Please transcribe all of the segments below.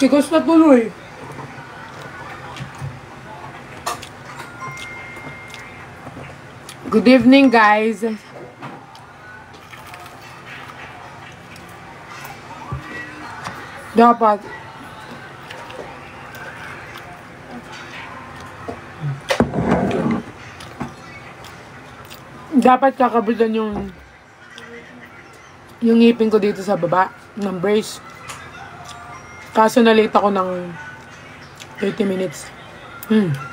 Tigas na tuloy. Good evening, guys. Dapat kakabitan yung ngipin ko dito sa baba ng brace. Kaso na-late ako ng 30 minutes.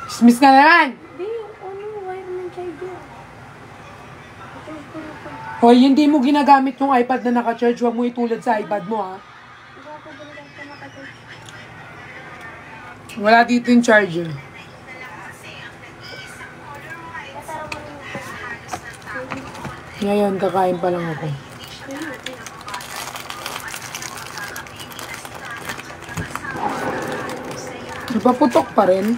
Dismiss ka na naman! Hoy, hindi mo ginagamit yung iPad na naka-charge. Huwag mo itulad sa iPad mo, ha? Wala dito yung charger. Ngayon, kakain pa lang ako. Ipaputok pa rin.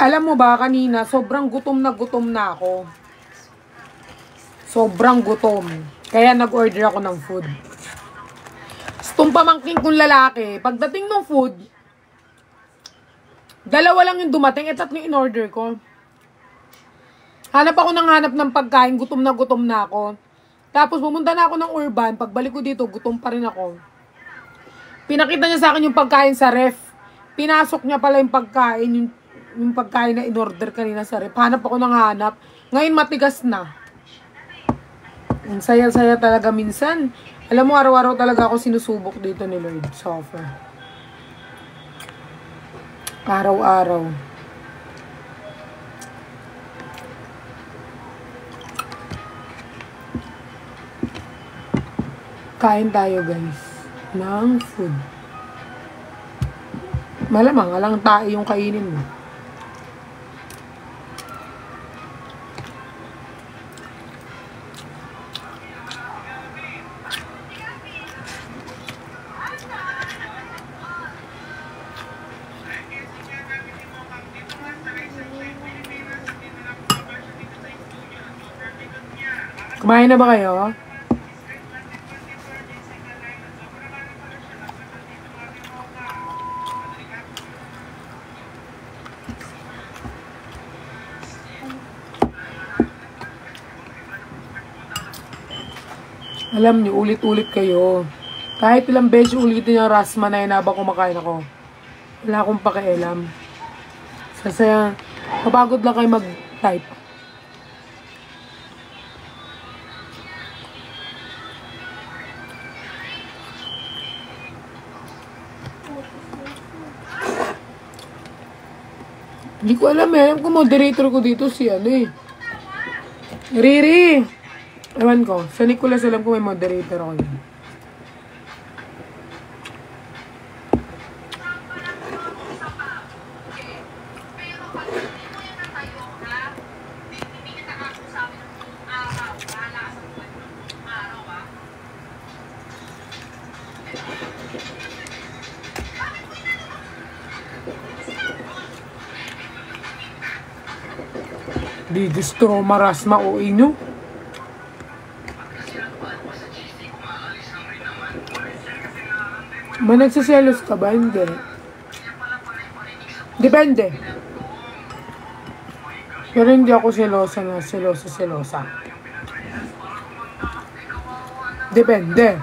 Alam mo ba, kanina, sobrang gutom na ako. Sobrang gutom. Kaya nag-order ako ng food. Itong pamangking kong lalaki, pagdating ng food, dalawa lang yung dumating, tatlo yung in-order ko. Hanap ako ng pagkain, gutom na ako. Tapos pumunta na ako ng Urban, pagbalik ko dito, gutom pa rin ako. Pinakita niya sa akin yung pagkain sa ref. Pinasok niya pala yung pagkain, yung pagkain na in-order kanina sa ref. Hanap ako ng hanap. Ngayon matigas na. Ang saya-saya talaga minsan. Alam mo, araw-araw talaga ako sinusubok dito ni Lord sa offer. Araw-araw. Kain tayo, guys, ng food. Malamang, alang tayo yung kainin mo. Kumain na ba kayo? Alam niyo, ulit-ulit kayo. Kahit ilang beses ulitin yung rasma na yun habang kumakain ako. Wala akong pakialam. Sasaya, mapagod lang kayo mag-type. Hindi ko alam eh. Alam ko moderator ko dito si ano eh. Riri! Ewan ko. Sa Nicolas alam ko may moderator ako yun. Di gusto marasma o inyo. May nagsiselos ka ba? Hindi. Depende. Pero hindi ako selosa na selosa. Depende.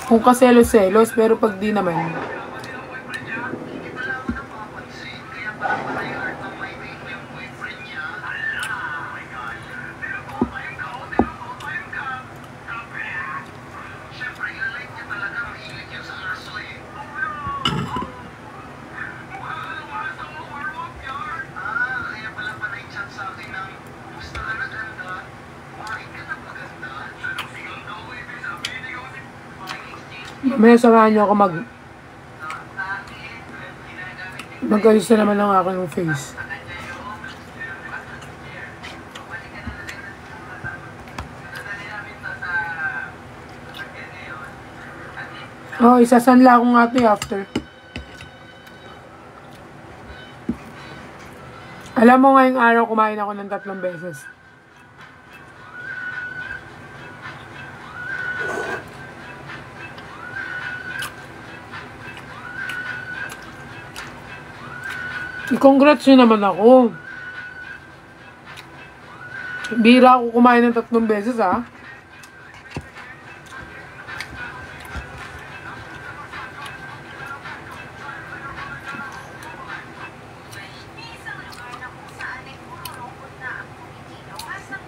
Kung kaselos-selos, pero pag di naman. May samahan niyo ako mag-ayos na naman ang aking face. Oh, isasanla ako nga ito after. Alam mo ngayong araw kumain ako ng 3 beses. I-congrats nyo naman ako. Bira ako kumain ng 3 beses, ha?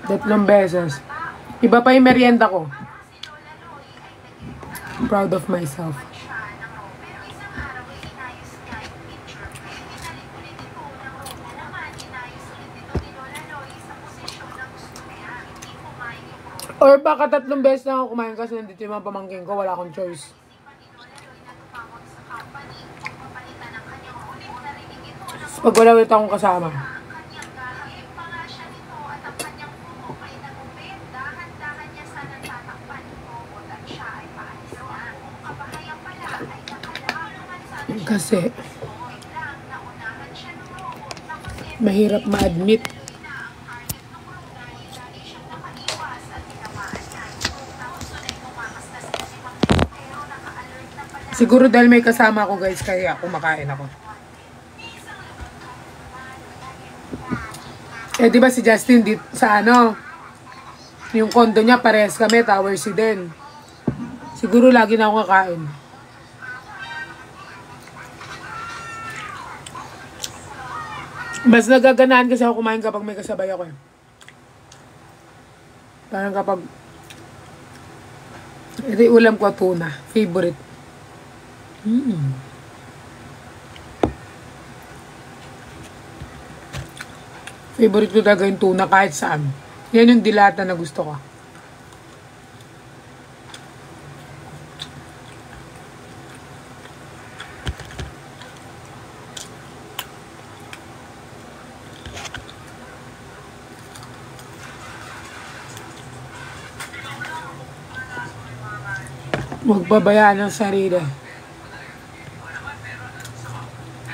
Tatlong beses. Iba pa yung merienda ko. Proud of myself. Or baka 3 beses na ako kumain kasi nandito yung mga pamangkin ko. Wala akong choice. Pag wala ulit akong kasama. Kasi mahirap ma-admit. Siguro dahil may kasama ako guys, kaya kumakain ako. Eh di ba si Justin dito sa yung condo niya parehas kami, Tower C din. Siguro lagi na ako kakain. Mas nagaganaan kasi ako kumain kapag may kasabay ako eh. Parang kapag ito ulam ko tuna, favorite. Favorite ko talaga yung tuna kahit saan. Yan yung dilata na gusto ko. Huwag babayaan ang sarili.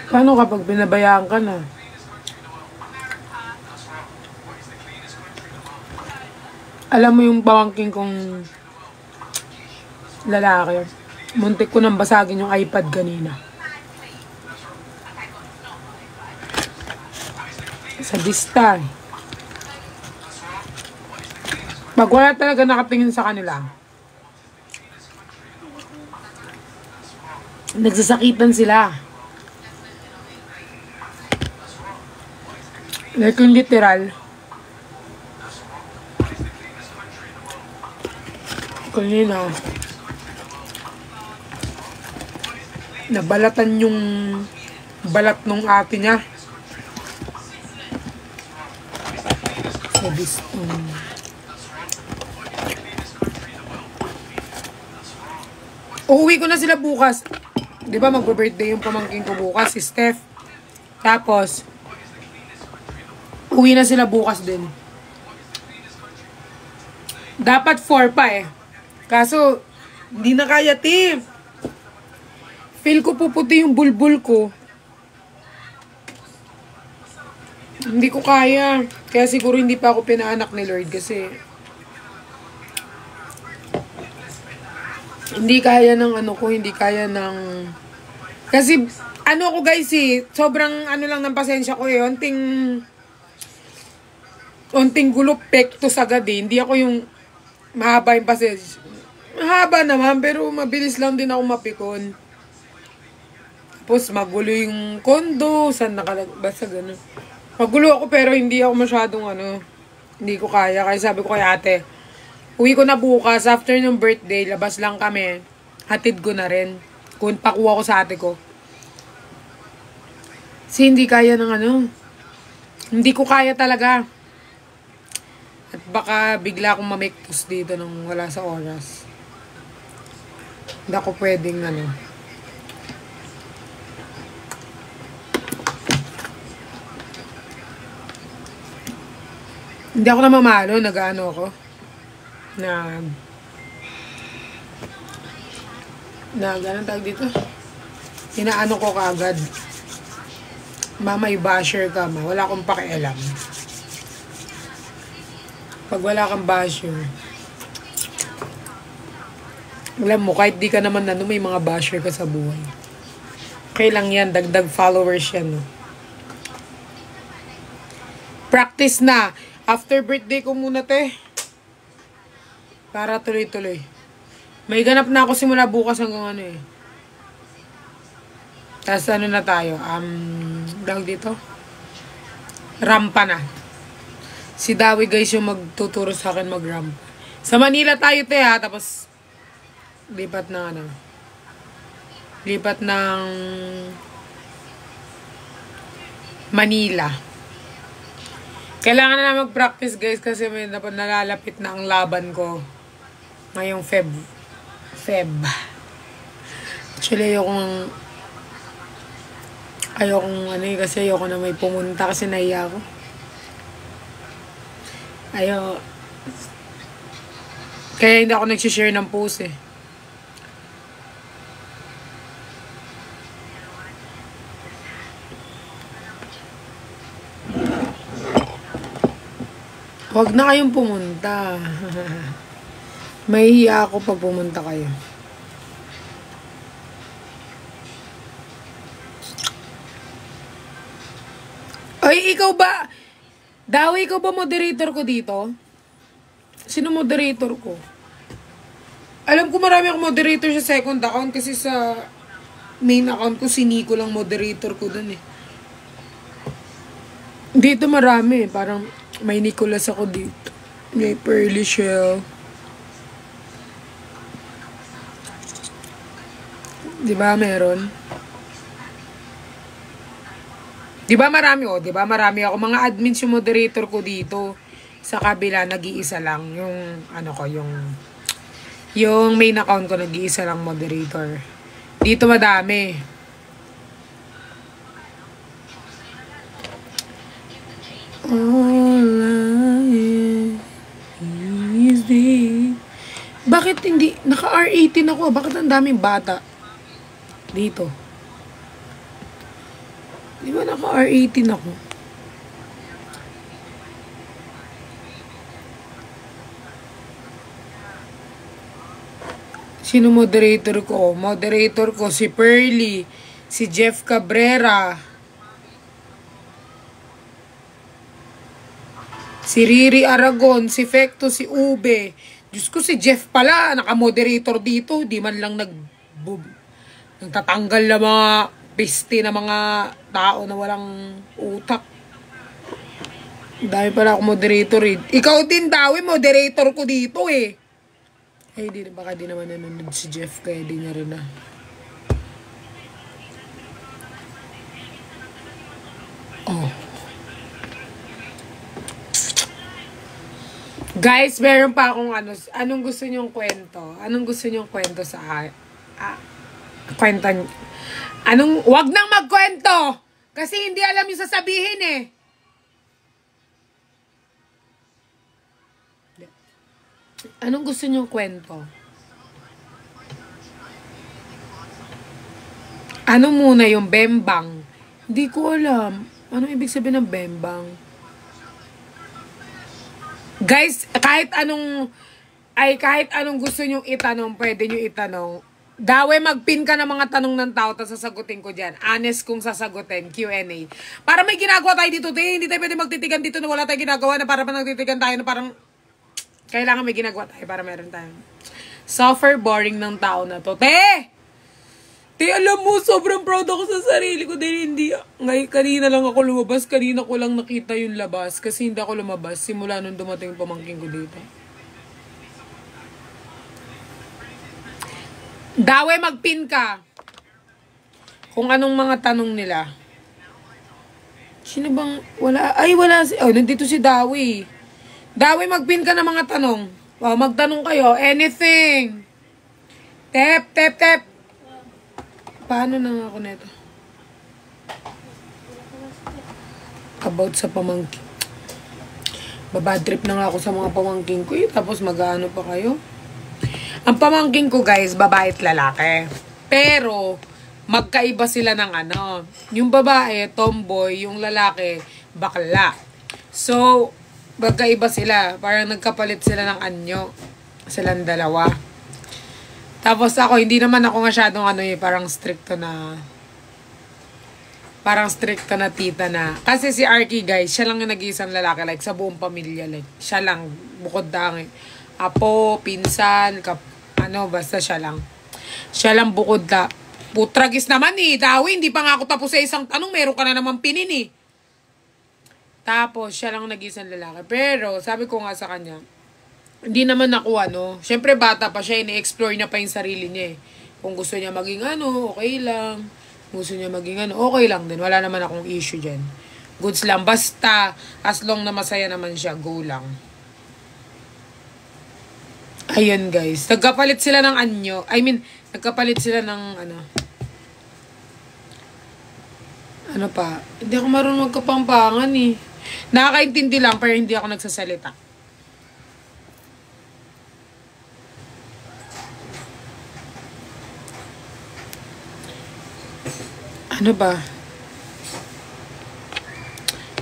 Paano kapag pinabayaan ka na? Alam mo yung pamangkin kong lalaki, muntik ko nang basagin yung iPad kanina. Sa dista eh. Pag wala talaga nakatingin sa kanila, nagsasakitan sila. Like yung literal. Kanina, nabalatan yung balat nung ate niya. Uuwi ko na sila bukas. Di ba mag-birthday yung pamangkin ko bukas, si Steph. Tapos, uwi na sila bukas din. Dapat 4 pa eh. Kaso, hindi na kaya, Tim. Feel ko puputi yung bulbul ko. Hindi ko kaya. Kaya siguro hindi pa ako pinaanak ni Lord kasi hindi kaya ng ko, hindi kaya ng... Kasi, ko guys sobrang lang ng pasensya ko eh. Onting gulo, pektos agad eh. Hindi ako yung mahaba yung pasensya. Mahaba naman, pero mabilis lang din ako mapikon. Tapos magulo yung kondo, saan basta gano'n. Magulo ako pero hindi ako masyadong hindi ko kaya. Kaya sabi ko kay ate, uwi ko na bukas, after ng birthday, labas lang kami. Hatid ko na rin. Kung pakuha ko sa ate ko. Kasi hindi kaya ng hindi ko kaya talaga. At baka bigla akong mamektos dito nang wala sa oras. Hindi ako pwedeng Hindi ako na mamalo, ako. Ganun tawag dito. Inaano ko kagad. Mamay basher ka ma. Wala akong pakialam. Pag wala kang basher, alam mo, kahit di ka naman may mga basher ka sa buhay. Okay lang yan, dagdag followers yan. No? Practice na. After birthday ko muna, te. Para tuloy-tuloy. May ganap na ako simula bukas hanggang ano eh. Tapos ano na tayo? Dahil dito? Rampa na. Si Dawi guys yung magtuturo sa akin mag-ramp. Sa Manila tayo, te, ha. Tapos, lipat ng ano. Lipat ng Manila. Kailangan na mag-practice, guys, kasi may nalalapit na ang laban ko. Ngayong Feb. Actually, ayokong ano eh, kasi ayoko na may pumunta kasi nahiya ako. Kaya hindi ako nagsishare ng post eh. Huwag na kayong pumunta. Mahihiya ako pag pumunta kayo. Ay, ikaw ba? Dawi, ikaw ba moderator ko dito? Sino moderator ko? Alam ko marami akong moderator sa second account kasi sa main account ko si Nico lang moderator ko dun eh. Dito marami, parang may Nicolas ako dito. May Pearly Shell. Diba meron? Diba marami diba marami ako. Mga admins yung moderator ko dito. Sa kabila, nag-iisa lang. Yung, ano ko, yung main account ko, nag-iisa lang moderator. Dito madami. All is the... Bakit hindi? Naka-R18 ako. Bakit ang daming bata? Dito. Di ba naka-R18 ako? Sino moderator ko? Moderator ko si Pearly, si Jeff Cabrera, si Riri Aragon, si Fecto, si Ube. Diyos ko, si Jeff pala, naka-moderator dito. Di man lang nagtatanggal na mga piste na mga tao na walang utak. Dahil pala ako moderator eh. Ikaw din, Dawi, moderator ko dito eh. Ay, baka di naman nanonood si Jeff, kaya di niya rin na. Oh. Guys, meron pa akong anong gusto niyong kwento? Anong gusto niyong kwento sa kwento? Wag nang magkwento! Kasi hindi alam yung sasabihin eh. Anong gusto niyong kwento? Ano muna yung bembang? Hindi ko alam. Anong ibig sabihin ng bembang? Guys, kahit anong gusto niyong itanong, pwede niyo itanong. Dawe, magpin ka ng mga tanong ng tao, tapos sasagutin ko dyan. Honest kung sasagutin, Q&A. Para may ginagawa tayo dito, hindi tayo pwede magtitigan dito na wala tayong ginagawa na para nagtitigan tayo na parang kailangan may ginagawa tayo para meron tayo. Suffer boring ng tao na to. Te, alam mo, sobrang proud ako sa sarili ko dahil hindi. Ngayon, kanina lang ako lumabas. Kanina ko lang nakita yung labas kasi hindi ako lumabas simula nung dumating yung pamangkin ko dito. Dawe, magpin ka. Kung anong mga tanong nila. Sino bang, wala, ay wala, nandito si Dawe. Dawe, magpin ka ng mga tanong. Magtanong kayo, anything. Tep. Paano na ako neto? About sa pamangkin. Babad trip na nga ako sa mga pamangkin ko tapos mag-ano pa kayo? Ang pamangkin ko guys, babae at lalaki. Pero, magkaiba sila ng ano. Yung babae, tomboy. Yung lalaki, bakla. So, magkaiba sila. Parang nagkapalit sila ng anyo. Silang dalawa. Tapos ako, hindi naman ako masyadong parang stricto na Parang strict ka na tita na. Kasi si Arky, guys, siya lang yung nag-iisang lalaki. Like, sa buong pamilya. Like, siya lang. Bukod dang apo, pinsan, basta siya lang. Siya lang bukod na. Putragis naman eh. Dawi, hindi pa nga ako tapos sa isang tanong. Meron ka na naman pinin eh. Tapos, siya lang nag-iisang lalaki. Pero, sabi ko nga sa kanya, hindi naman ako syempre bata pa siya, ini-explore niya pa yung sarili niya eh. Kung gusto niya maging okay lang. Gusto niya maging okay lang din. Wala naman akong issue dyan. Goods lang. Basta, as long na masaya naman siya, go lang. Ayun guys. Nagkapalit sila ng anyo. Nagkapalit sila ng ano pa. Hindi ako marunong magkapampangan eh. Nakakaintindi lang pero hindi ako nagsasalita. Ano ba?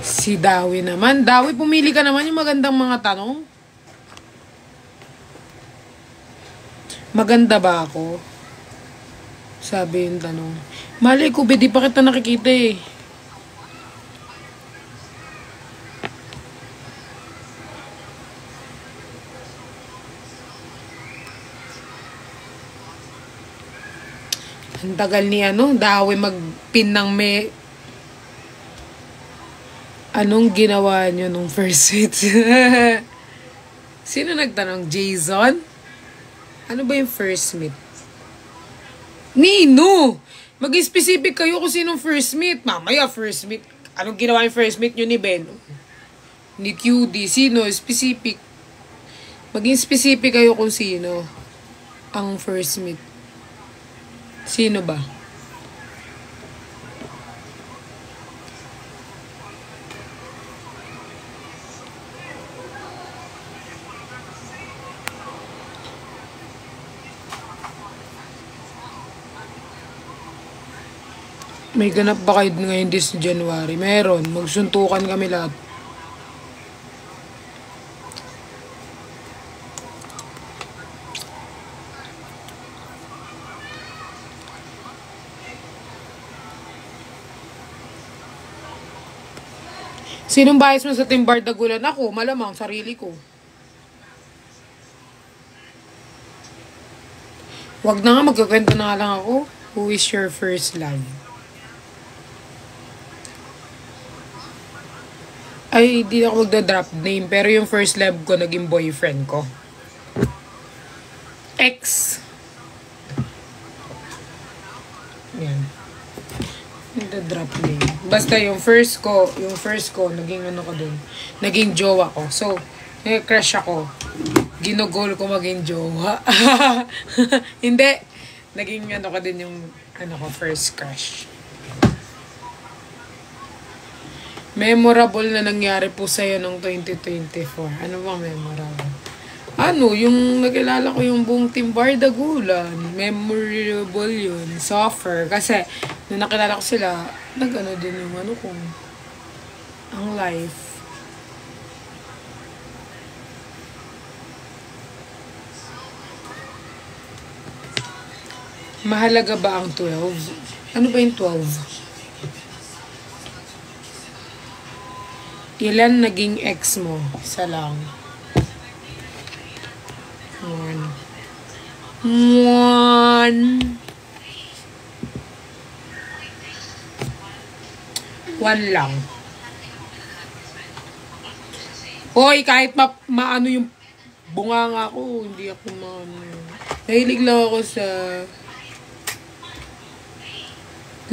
Si Dawi naman. Dawi, pumili ka naman yung magandang mga tanong. Maganda ba ako? Sabi yung tanong. Malay ko, di pa kita nakikita eh. Ang tagal ni Dawi magpin ng anong ginawa nyo nung first meet? Sino nagtanong? Jason? Ano ba yung first meet? Nino! Mag-specific kayo kung sinong first meet. Mamaya first meet. Anong ginawa yung first meet nyo ni Ben? Ni QD. Sino? Specific. Maging specific kayo kung sino ang first meet. Sino ba? May ganap ba kayo ngayon this January? Meron. Magsuntukan kami lahat. Sinong bias mo sa Team Bardagulan? Ako, malamang, sarili ko. Wag na nga, magkakwento na nga lang ako. Who is your first love? Ay, di ako magda-drop name. Pero yung first love ko, naging boyfriend ko. Ex. Yan. Magda-drop name. Basta yung first ko, naging ko dun. Naging jowa ko. So, crush ako. Ginugol ko maging jowa. Hindi. Naging ko din yung, first crush. Memorable na nangyari po sa'yo noong 2024. Ano bang memorable? Yung nakilala ko yung buong Team Bardagulan. Memorable yun. Suffer. Kasi, nung nakilala ko sila, din yung ang life. Mahalaga ba ang 12? Ano ba yung 12? Ilan naging ex mo? Isa lang. One lang. Hoy, kahit maano yung bunganga ko, hindi ako nahilig lang ako sa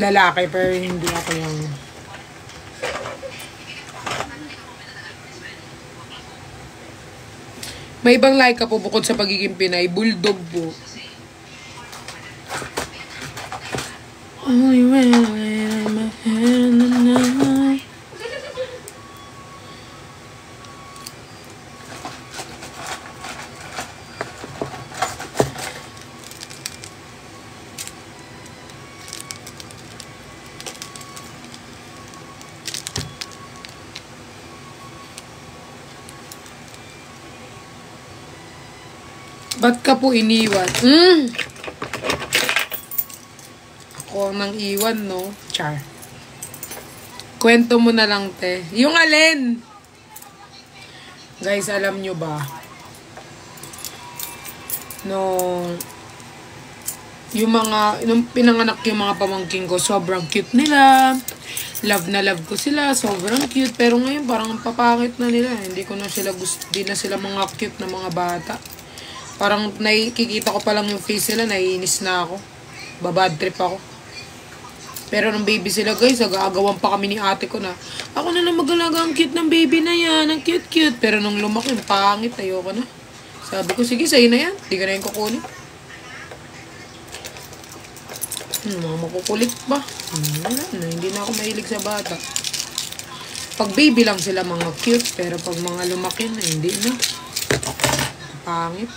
lalaki, pero hindi ako yung may ibang like ka po bukod sa pagiging Pinay. Bulldog po. Ba't ka po iniwan? Ako ang nang iwan, no? Char. Kwento mo na lang, te. Yung alin? Guys, alam nyo ba? Nung pinanganak yung mga pamangking ko, sobrang cute nila. Love na love ko sila. Sobrang cute. Pero ngayon, parang papangit na nila. Hindi ko na sila gusto. Hindi na sila mga cute na mga bata. Parang nakikita ko pa lang yung face nila. Naiinis na ako. Babad trip ako. Pero nung baby sila guys, agawan pa kami ni ate ko na, ako na lang mag-alaga, ang cute ng baby na yan, ang cute-cute. Pero nung lumaki, pangit, ayoko na. Sabi ko, sige, sa'yo na yan. Hindi ka na yung kukunin. Mga makukulit ba? Wala na, hindi na ako mahilig sa bata. Pag baby lang sila mga cute, pero pag mga lumaki na, hindi na. Pangit.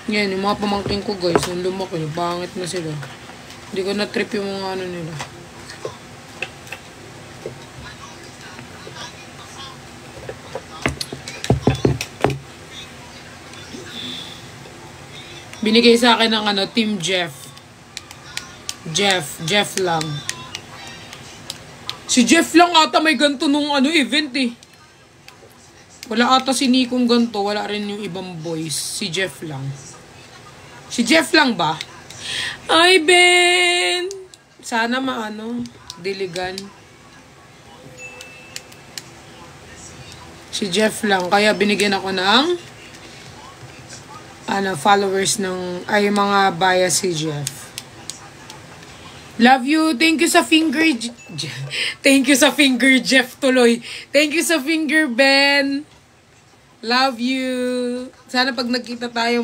Yan, yung mga pamangking ko guys, nung lumaki, pangit na sila. Hindi ko na-trip yung mga ano nila. Binigay sa akin ng ano, Team Jeff. Jeff lang. Si Jeff lang ata may ganito nung ano, event eh. Wala ata si Nikong ganito, wala rin yung ibang boys. Si Jeff lang. Si Jeff lang ba? Ay, Ben! Sana maano, diligan. Si Jeff lang. Kaya binigyan ako ng followers ng, ay mga bias si Jeff. Love you. Thank you sa finger, thank you sa finger, Jeff tuloy. Thank you sa finger, Ben. Love you. Sana pag nagkita tayo,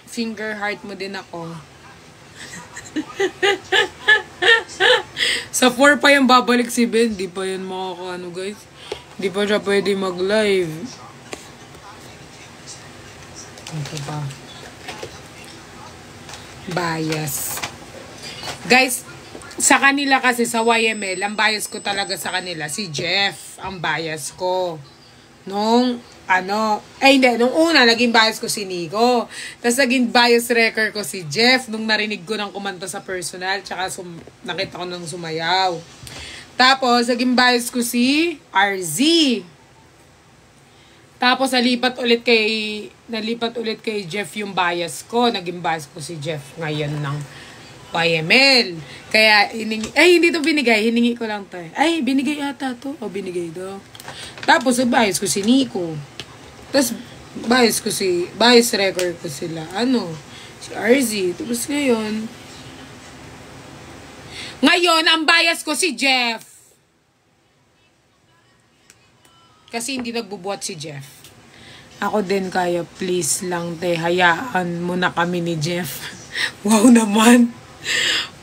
finger heart mo din ako. Sa 4 pa yung babalik si Ben. Di pa yan makakaano guys. Di pa siya pwede mag-live. Ito pa. Bias. Guys, sa kanila kasi sa YML, ang bias ko talaga sa kanila, si Jeff ang bias ko. Nung nung una, naging bias ko si Nico. Tapos naging bias wrecker ko si Jeff nung narinig ko ng kumanta sa personal, tsaka nakita ko ng sumayaw. Tapos, naging bias ko si RZ. Tapos, nalipat ulit kay Jeff yung bias ko. Naging bias ko si Jeff ngayon ng YML. Kaya, hindi to binigay. Hiningi ko lang to. Ay, binigay ata to. O, binigay to. Tapos, bias ko si Nico. Tapos, bias record ko sila. Si RZ. Tapos ngayon, ang bias ko si Jeff. Kasi hindi nagbubuhat si Jeff. Ako din kaya, please lang, te. Hayaan mo na kami ni Jeff. Wow naman.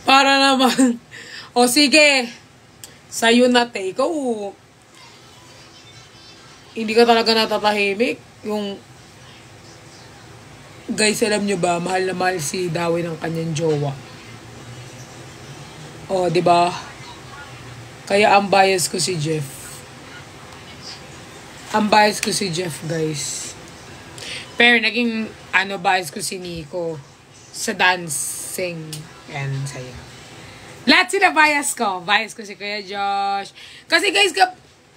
Para naman. O, sige. Sa'yo na, te. Ikaw, hindi ka talaga natatahimik. Guys, alam nyo ba, mahal na mahal si Dawi ng kanyang jowa. O, diba? Kaya ang bias ko si Jeff. Ang bias ko si Jeff, guys. Pero naging, bias ko si Nico. Sa dancing and sayo. Lahat sila bias ko. Bias ko si Kuya Josh. Kasi guys,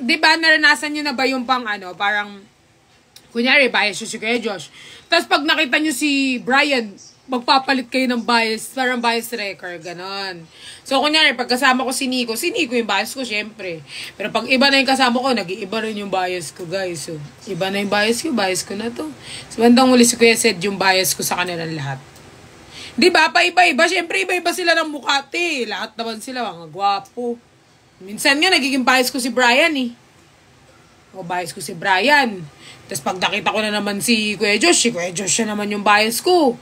diba, naranasan nyo na ba yung parang, kunyari, bias si Kuya Josh. Tapos pag nakita nyo si Brian, magpapalit kayo ng bias, parang bias wrecker, ganon. So, kunyari, pag kasama ko si Nico yung bias ko, syempre. Pero pag iba na yung kasama ko, nag-iiba rin yung bias ko, guys. So, iba na yung bias ko na to. So, bandang huli si Kuya Sed yung bias ko sa kanilang lahat. Diba, pa-iba-iba, syempre, iba-iba sila ng mukati. Lahat naman sila, mga gwapo. Minsan nga, nagiging bias ko si Brian, eh. O, bias ko si Brian. Tapos pag nakita ko na naman si Kuya Josh siya naman yung bias ko.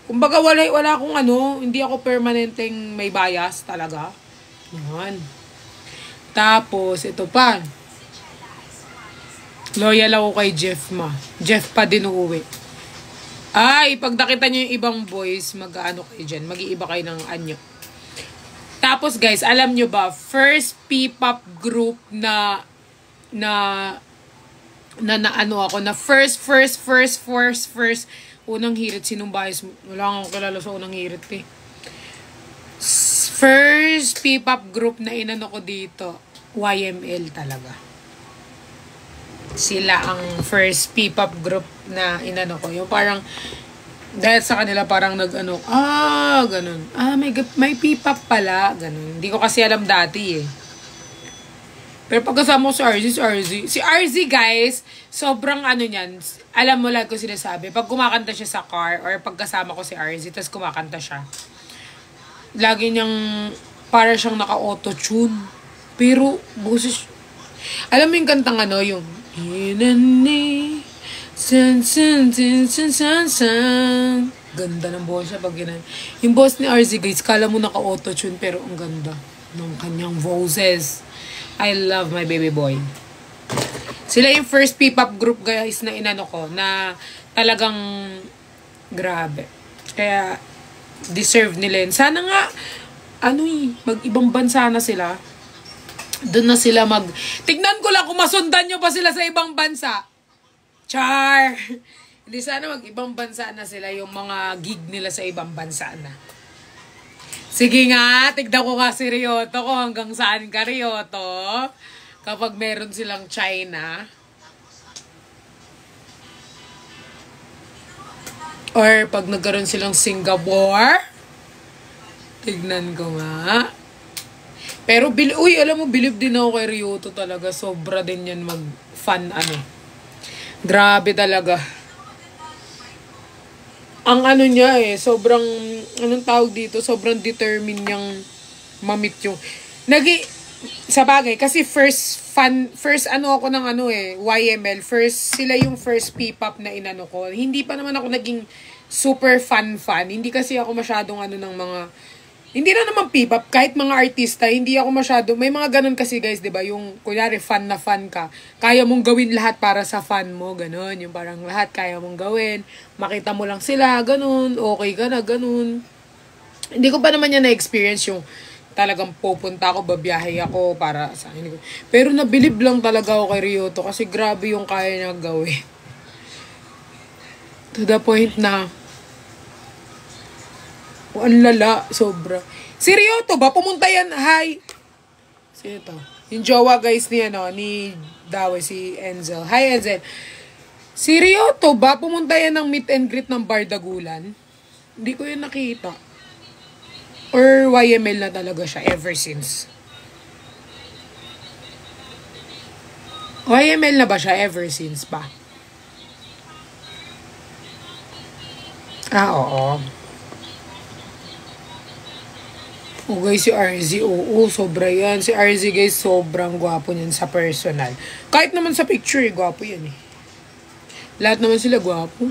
Kumbaga, wala akong hindi ako permanenteng may bias talaga. Yan. Tapos, ito pa. Loyal ako kay Jeff, Jeff pa din uuwi. Ay, pag nakita nyo yung ibang boys, mag-ano kayo dyan. Mag-iiba kayo ng anyo. Tapos, guys, alam nyo ba, first P-pop group na first unang hirit, sinong bias? Wala akong kilala sa unang hirit, eh. First P-pop group na inano ko dito. YML talaga. Sila ang first P-pop group na inano ko. Yung parang, dahil sa kanila parang ganun. May P-pop pala, ganun. Hindi ko kasi alam dati eh. Pero pagkasama ko si RZ guys, sobrang niyan, alam mo lang ko sinasabi, pag kumakanta siya sa car, or pagkasama ko si RZ, tapos kumakanta siya, lagi niyang, para siyang naka-auto-tune. Pero, boses, alam mo yung kantang yung, Hinani, san, ganda ng boses siya pag ginan. Yung boss ni RZ guys, kala mo naka-auto-tune, pero ang ganda ng kanyang voices. I love my baby boy. Sila yung first P-pop group guys na inano ko na talagang grabe. Kaya deserve nila yun. Sana nga mag-ibang bansa na sila. Doon na sila tignan ko lang kung masundan nyo pa sila sa ibang bansa. Char! Hindi, sana mag-ibang bansa na sila, yung mga gig nila sa ibang bansa na. Sige nga, tignan ko nga si Ryoto ko hanggang saan ka, Ryoto. Kapag meron silang China. Or pag nagkaroon silang Singapore. Tignan ko nga. Pero, alam mo, believe din ako kay Ryoto talaga. Sobra din yan mag-fun, Grabe talaga. Ang niya sobrang, anong tawag dito, sobrang determined niyang mamit yung, sa bagay, kasi first ako ng YML, sila yung first P-pop na inano ko. Hindi pa naman ako naging super fan. Hindi kasi ako masyadong ng mga, hindi na naman P-pop, kahit mga artista, hindi ako masyado, may mga ganun kasi guys, diba, yung, kunyari, fan ka, kaya mong gawin lahat para sa fan mo, ganun, yung parang lahat kaya mong gawin, makita mo lang sila, ganun, okay ka na, ganun. Hindi ko pa naman yan na-experience yung, talagang pupunta ako, babiyahe ako, para sa akin. Pero nabilib lang talaga ako kay Ryoto, kasi grabe yung kaya niya gawin. To the point na, ang lala, sobra. Si Ryoto ba? Pumunta yan, hi. Sino to? Yung jowa guys ni Dawe, si Enzel. Hi Enzel. Si Ryoto ba? Pumunta yan ng meet and greet ng Bardagulan? Hindi ko yun nakita. Or YML na talaga siya ever since? YML na ba siya ever since ba? Oo. O guys, si RZ, sobra yan. Si RZ guys, sobrang gwapo niyan sa personal. Kahit naman sa picture, gwapo yan Lahat naman sila gwapo.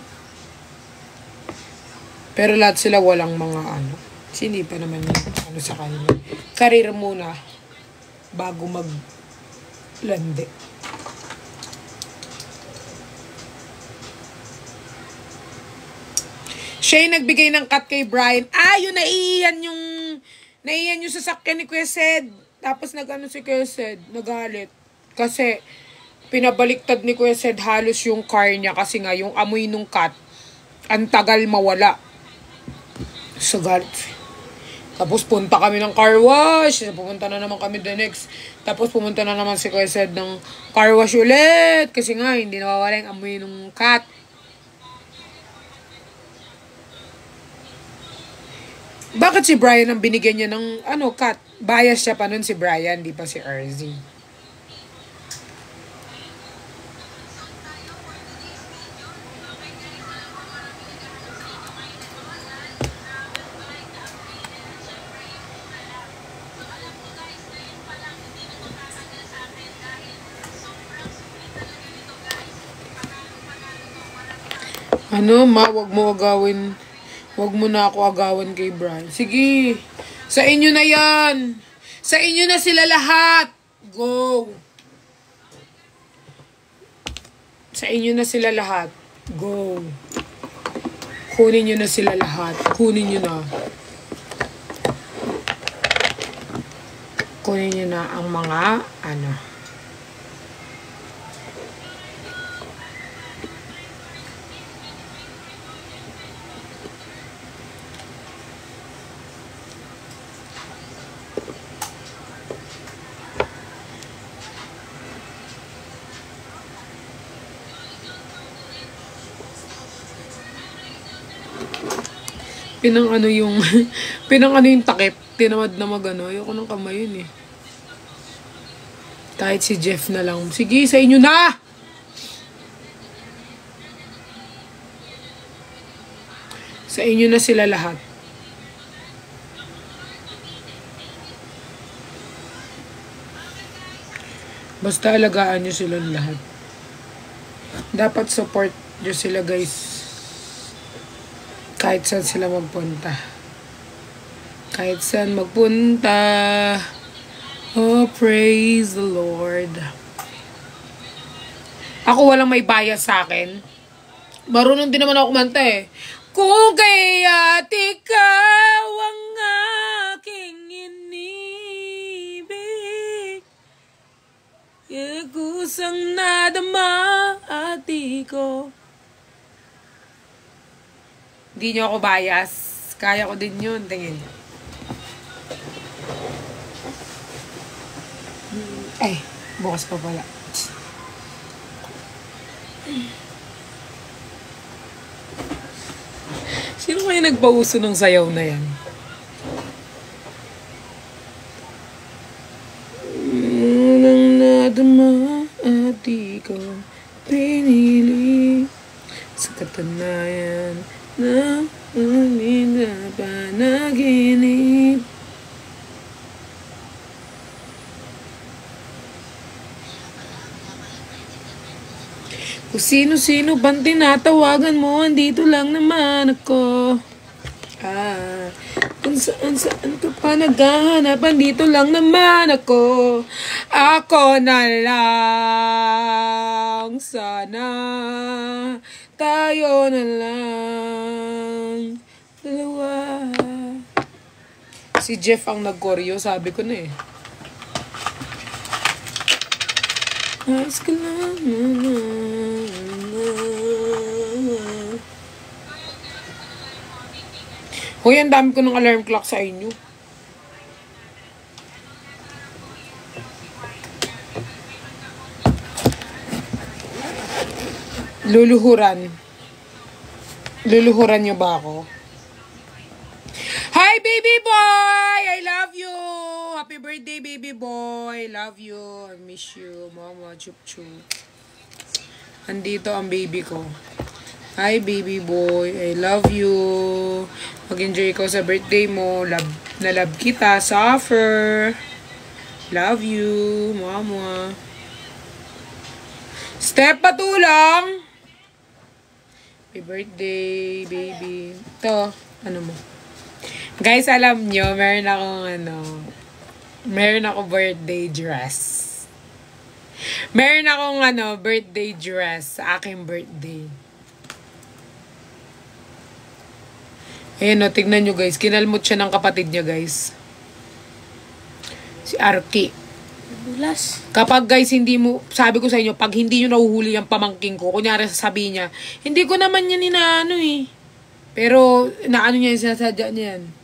Pero lahat sila walang mga hindi pa naman yung sa kanila. Career muna bago maglandi. Siya yung nagbigay ng cut kay Brian. Yun, naiiyan yung sasakyan ni Kuya Sed. Tapos si Kuya Sed, nagalit. Kasi, pinabaliktad ni Kuya Sed halos yung car niya. Kasi nga, yung amoy nung cut, ang tagal mawala. So, galit. Tapos, punta kami ng car wash. Pumunta na naman kami the next. Tapos, pumunta na naman si Kuya Sed ng car wash ulit. Kasi nga, hindi nawawala yung amoy nung cut. Bakit si Brian ang binigyan niya ng cut? Bias siya pa nun si Brian, di pa si RZ. Wag mo agawin. Wag mo na ako agawan kay Brian. Sige. Sa inyo na yan. Sa inyo na sila lahat. Go. Sa inyo na sila lahat. Go. Kunin nyo na sila lahat. Kunin nyo na. Kunin nyo na ang mga Pinang ano yung, pinang ano yung takip. Tinamad na magano. Ayoko ng kamay yun eh. Kahit si Jeff na lang. Sige, sa inyo na! Sa inyo na sila lahat. Basta alagaan nyo silang lahat. Dapat support nyo sila guys. Kahit saan sila magpunta. Kahit saan magpunta. Oh, praise the Lord. Ako walang may bias sa akin. Marunong din naman ako kumanta eh. Kung kaya't ikaw ang aking inibig, kusang nadama at di ko. Hindi nyo ako bias. Kaya ko din yun. Tingin. Ay, bukas pa pala. Sino kaya nagpauso ng sayaw na yan? Nang nadama at di ko pinili sa katunayan na na panaginip. Kung sino-sino bang tinatawagan mo, andito lang naman ako. Kung saan ka pa naghahanap, andito lang naman ako. Ako na lang, sana tayo na lang, dalawa. Si Jeff ang nag-choreo, sabi ko na eh. Ayos ka lang. Hoy, ang dami ko ng alarm clock sa inyo. Luluhuran. Luluhuran niyo ba ako? Hi, baby boy! I love you! Happy birthday, baby boy! Love you. I miss you. Mama, chup-chup. Andito ang baby ko. Hi, baby boy. I love you. Mag-enjoy ko sa birthday mo. Love kita. Suffer. Love you. Mama. Step patulong. Happy birthday, baby. Ito. Ano mo? Guys, alam nyo, meron akong birthday dress. Meron akong birthday dress sa aking birthday. Ayan o, tignan nyo guys. Kinalmot siya ng kapatid niya guys. Si Arki. Bulas. Kapag guys, hindi mo, sabi ko sa inyo, pag hindi nyo nahuhuli ang pamangking ko, kunyari sasabihin niya, hindi ko naman yan inaano eh. Pero, naano niya yung sinasadya niya yan.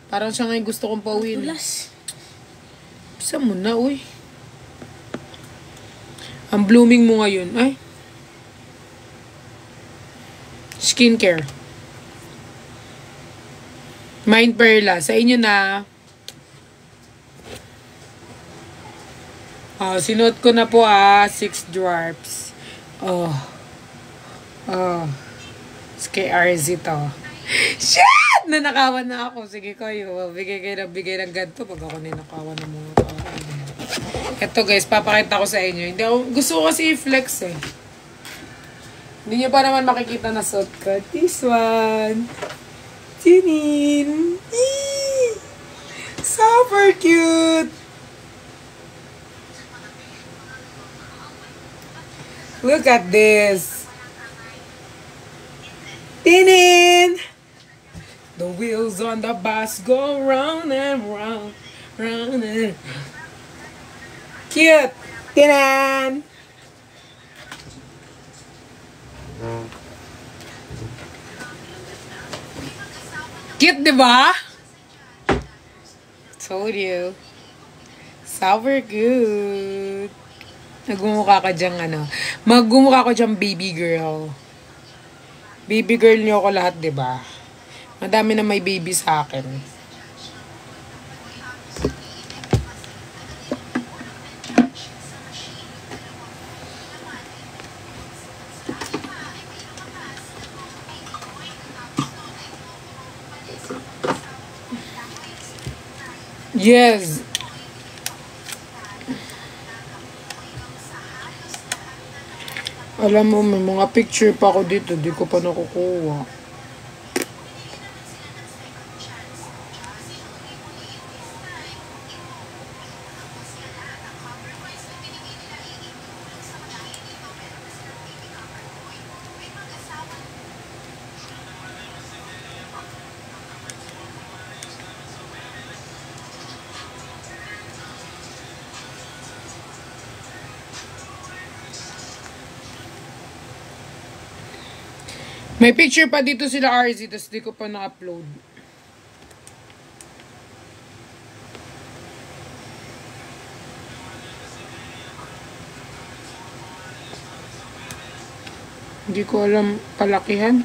Parang siya ngayon gusto kong pauwiin. Bulas. Bisa mo na, uy. Ang blooming mo ngayon. Ay. Skincare. Mind Perla. Sa inyo na. Sinuot ko na po 6 drops. SKRZ to. Shit! Nanakawan na ako. Sige kayo. Bigay ng ganito pag ako ninakawan ng mga tao. Ito guys, papakita ko sa inyo. Hindi ako, gusto ko kasi i-flex eh. Hindi nyo pa naman makikita na suot ko. This one. Tinin. Super cute. Look at this. Tinin. The wheels on the bus go round and round, round and cute. Tinin. Cute, diba? Told you. Super good. Nagmumukha ka dyang Magmumukha ko dyang baby girl. Baby girl niyo ako lahat, diba? Madami na may baby sa akin. Yes. Alam mo, may mga picture pa ako dito. Di ko pa nakukuha. May picture pa dito sila RZ, tapos di ko pa na-upload. Hindi ko alam palakihan.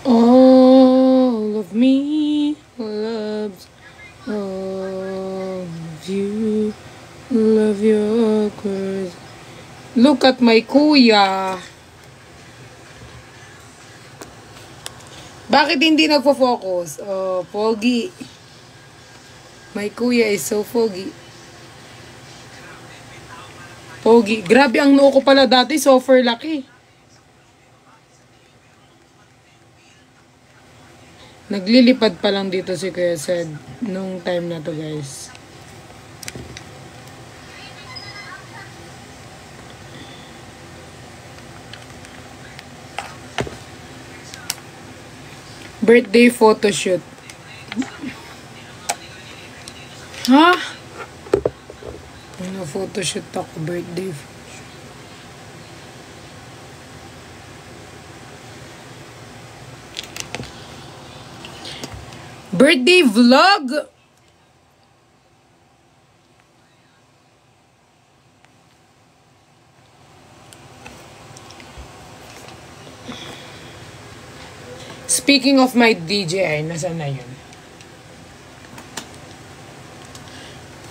All of me loves all of you. Love your curves. Look at my kuya. Bakit hindi nagfo-focus? Oh, pogi. My kuya is so foggy. Pogi. Grabe ang noo ko pala dati. Super laki. Naglilipad pa lang dito si Kuya Sed nung time na to, guys. Birthday photoshoot. Ha? Ano, photoshoot ako, birthday photoshoot. Birthday vlog! Speaking of my DJI, nasaan na yun?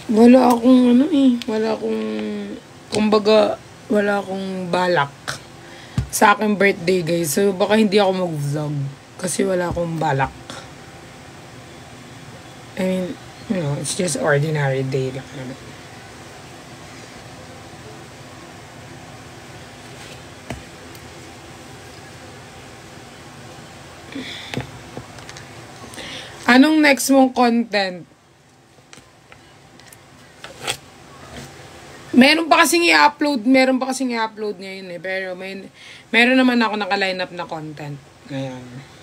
Wala akong kumbaga, wala akong balak sa aking birthday, guys. So, baka hindi ako mag-vlog kasi wala akong balak. I mean, you know, it's just ordinary day lang naman. Anong next mong content? Meron pa kasing i-upload ngayon eh. Pero meron naman ako naka-line up na content. Ngayon.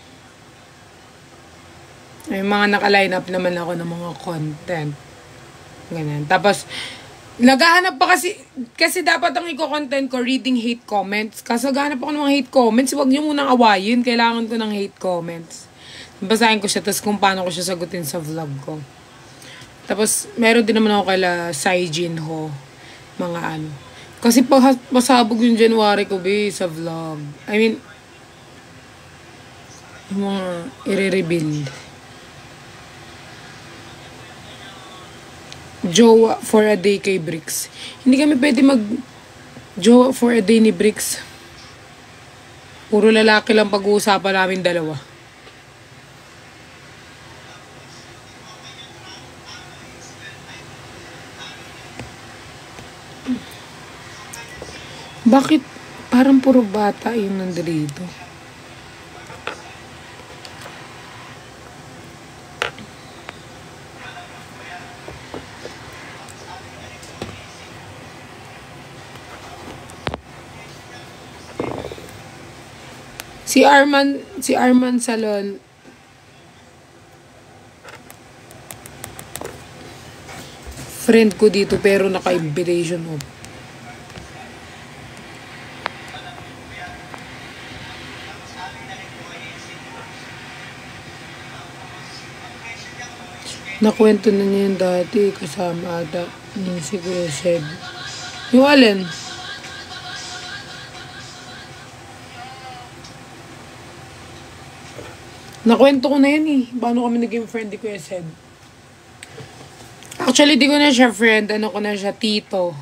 May mga naka-line up naman ako ng mga content. Ganyan. Tapos, naghahanap pa kasi dapat ang i-content ko, reading hate comments. Kasi naghahanap ako ng mga hate comments, huwag nyo munang awayin. Kailangan ko ng hate comments. Basahin ko siya, tapos kung paano ko siya sagutin sa vlog ko. Tapos, meron din naman ako kaila Sai Jinho. Mga ano. Kasi pasabog yung January ko, sa vlog. I mean, yung mga i-reveal. Jowa for a day kay Bricks. Hindi kami pwede mag-jowa for a day ni Bricks. Puro lalaki lang pag-uusapan namin dalawa. Bakit parang puro bata yung nandito? Si Arman Salon, friend ko dito pero naka-invitation mo. Nakwento na niya yung dati, kasama ata yung si Kuya Seb. Yung alin? Nakwento ko na yan eh. Paano kami naging friend ni Kuya Seb? Actually, di ko na siya friend. Ano ko na siya? Tito.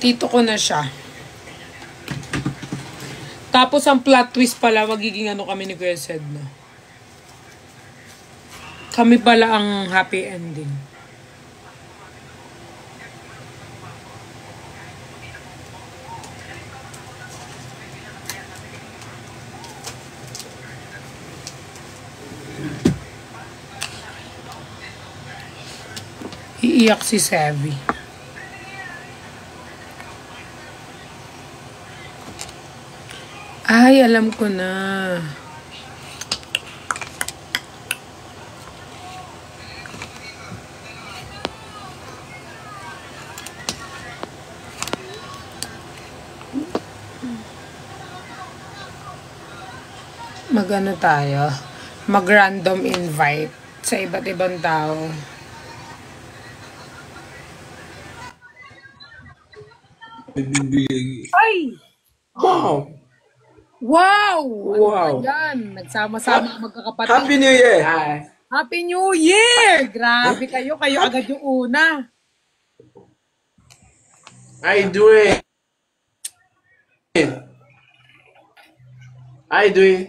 Tito ko na siya. Tapos ang plot twist pala, magiging ano kami ni Kuya Seb na. Kami pala ang happy ending. Iiyak si Savvy. Ay, alam ko na. Mag-ano tayo? Mag-random invite sa iba't ibang tao. Ay! Wow! Wow! Ano ba Wow! yan? Nagsama-sama ang magkakapatid. Happy New Year! Hi! Happy New Year! Grabe kayo. Kayo agad yung una. How you doing? How you doing?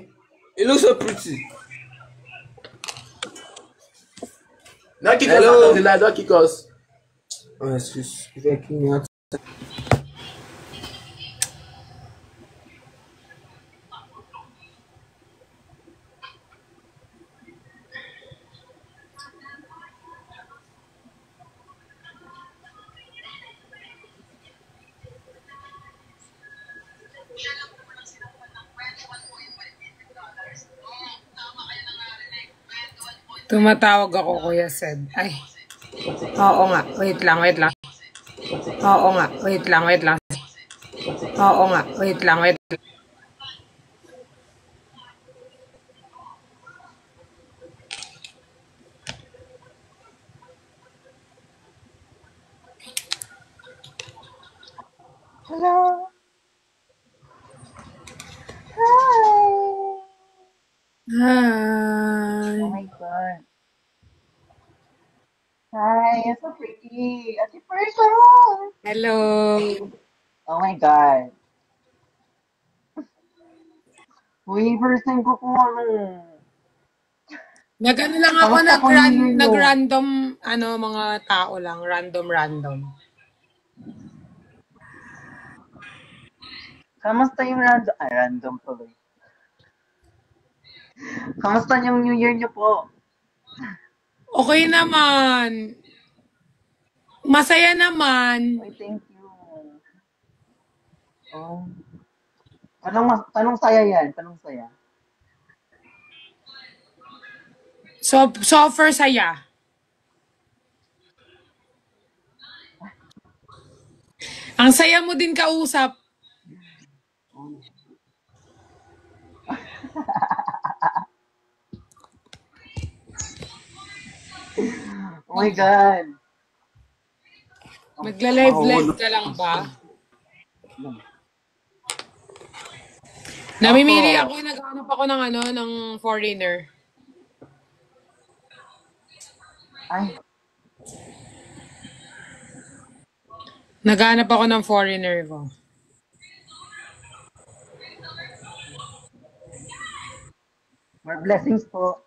You look so pretty. Don't kick us out of the line. Don't kick us. Oh, excuse me. They're kicking me out. Tumatawag ako, Kuya Seb. Ay. Oo nga. Wait lang. Oo nga. Wait lang. Oo nga. Wait lang. Hello. Hi. Hi. Oh my god. Hi, you're so pretty. Ate person. Hello. Oh my god. Uy, first time ko kung ano. Nag-ano lang ako, Kamusta po New Year nyo? nag-random, mga tao lang. Random. Kamusta yung random? Ah, random tuloy. Kamusta yung New Year nyo po? Okay naman. Masaya naman. Uy, thank you. Oh. Tanong saya yan. Tanong saya. So far saya. Ang saya mo din kausap. Oh, oh my god. Magla-live ka lang ba? Yan. Namimili Opo. ako, naghahanap ako ng foreigner. Ay, Naghahanap ako ng foreigner ko. More blessings po.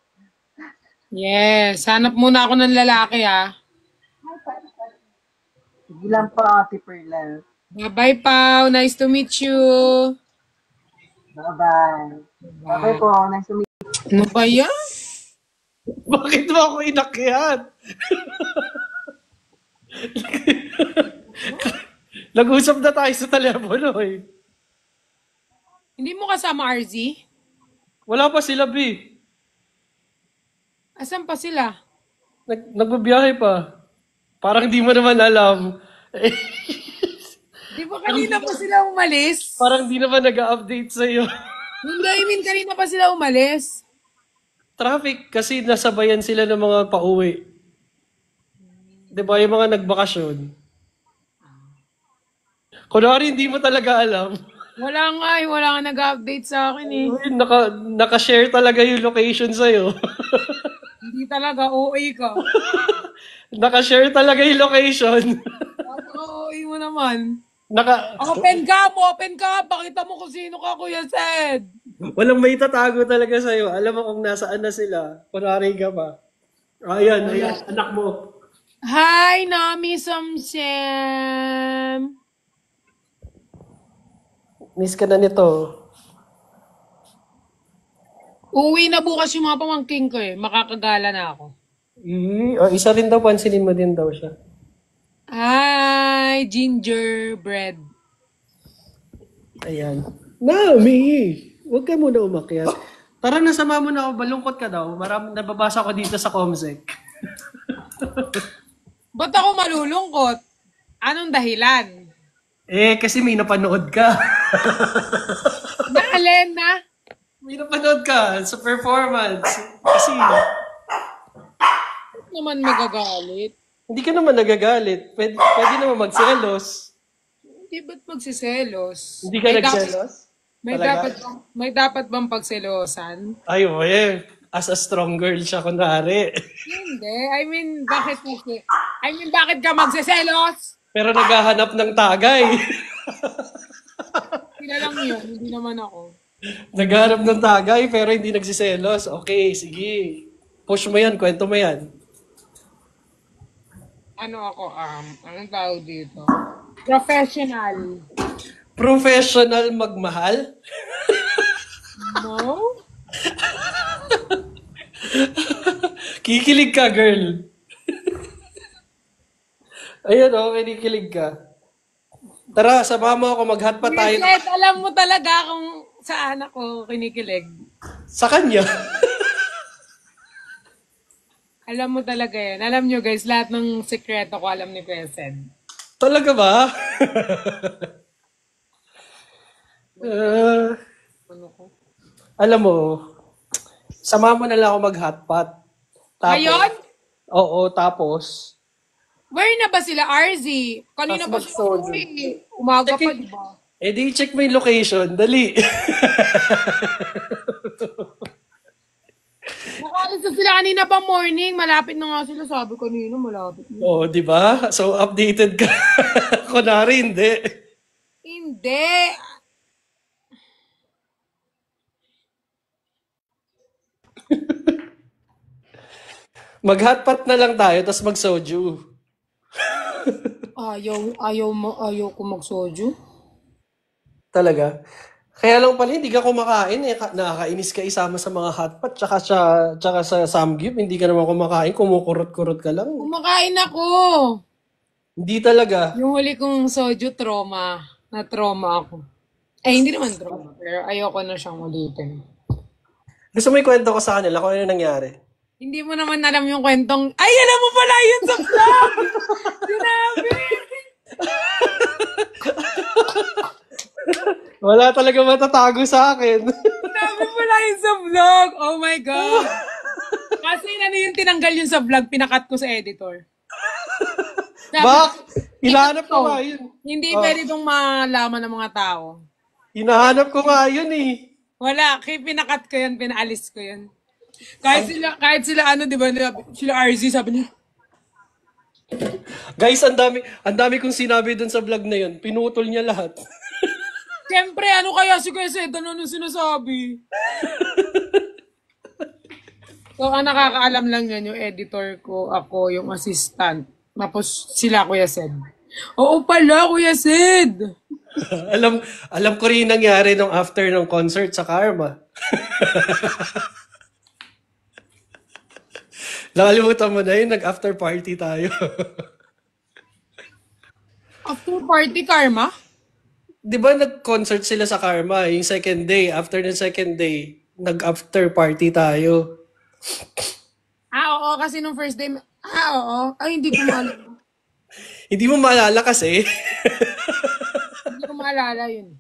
Yes, hanap muna ako ng lalaki ha. Sige lang po, si Perla. Bye, Pao. Nice to meet you. Bye-bye. Bye po. Nice to meet Ano ba yan? Bakit mo ako inakyat? Nag-usap na tayo sa telepono eh. Hindi mo kasama RZ? Wala pa sila, B. Asan pa sila? Nagbabiyahe pa. Parang di mo naman alam. Di ba kanina pa sila umalis? Parang di naman nag-update sa'yo. Hindi, I mean, kanina pa sila umalis. Traffic kasi nasabayan sila ng mga pauwi. Di ba yung mga nagbakasyon? Kunwari hindi mo talaga alam. Wala nga nag-update sa akin eh. Uy, naka-share talaga yung location sa'yo. Hindi talaga, OA ka. Naka-share talaga yung location. OA mo naman. Naka... Open ka! Pakita mo kung sino ka, Kuya Sed. Walang may tatago talaga sa'yo. Alam mo kung nasaan na sila. Kunwari ka pa. Ayan, anak mo. Hi, Nami Samsem. Miss ka na nito. Uwi na bukas yung mga pamangking ko eh. Makakagala na ako. Isa rin daw, pansinin mo din daw siya. Hi, gingerbread. Ayan. Nami! Huwag ka muna umakyat. Tara, nasama mo na ako. Balungkot ka daw. Marami nababasa ko dito sa Comsec. Ba't ako malulungkot? Anong dahilan? Kasi may napanood ka. Naalin na? May napanood ka sa performance. Kasi, Ba't naman magagalit? hindi ka naman nagagalit. Pwede naman magselos. Hindi ba't magsiselos? Hindi ka nagselos? May dapat bang pagselosan? Ay, oye. As a strong girl siya, kunwari. Hindi. Bakit ka magsiselos? Pero naghahanap ng tagay. Sila lang yun, hindi naman ako. Naghahanap ng tagay, pero hindi nagsiselos. Okay, sige. Push mo yan, kwento mo yan. Anong tawag dito? Professional. Professional magmahal? No? Kikilig ka, girl. Ayun, kinikilig ka. Tara, sama mo ako, mag-hotpot tayo. Yes, alam mo talaga kung saan ako kinikilig. Sa kanya. Alam mo talaga yan. Alam nyo guys, lahat ng sekreto ko alam ni Kuya Sed. Talaga ba? Ano ko? Alam mo, sama mo na lang ako mag-hotpot. Ngayon? Oo, tapos. Where na ba sila, RZ? Kanina pa siya uwi. Umaga pa, di ba? Di check mo yung location. Dali. Nakaalis na sila kanina pa morning. Malapit na nga sila. Sabi kanina, malapit na. Oo, di ba? So, updated ka. Kunwari, hindi. Hindi. Mag-hotpot na lang tayo, tapos mag-soju. Ayaw ko mag-soju. Talaga? Kaya lang pala, hindi ka kumakain. Nakakainis ka isama sa mga hotpot, tsaka sa samgyup, hindi ka naman kumakain, kumukurot-kurot ka lang. Kumakain ako. Hindi talaga. Yung huli kong soju, trauma. Na-trauma ako. Hindi naman trauma. Pero ayoko na siyang ulitin. Gusto mo ikwento ko sa kanila kung ano nangyari? Hindi mo naman alam yung kwentong, ay, alam mo pala yun sa vlog! Sinabi! Wala talaga matatago sa akin. Sinabi pala yun sa vlog! Oh my God! Kasi yung tinanggal yun sa vlog, pinakat ko sa editor. Bak? Hinahanap ko nga yun. Hindi pwede itong malaman ng mga tao. Hinahanap ko nga yun eh. Wala, kaya pinakat ko yun, pinaalis ko yun. Kahit sila di ba, sila RZ, sabi niya, Guys, ang dami kong sinabi dun sa vlog na yun. Pinutol niya lahat. siyempre, ano kaya si Kuya Sed, ano sinasabi? So, ang nakakaalam lang yan, yung editor ko, ako, yung assistant. Tapos, sila, Kuya Sed. Oo pala, Kuya Sed! alam alam ko rin nangyari nung after ng concert sa Karma. Nakalimutan mo na yun, nag-after party tayo. After party, Karma? Di ba nag-concert sila sa Karma, yung second day. After the second day, nag-after party tayo. Oo, kasi nung first day, oo. Ay, hindi ko maalala. Hindi mo maalala kasi. Hindi ko maalala yun.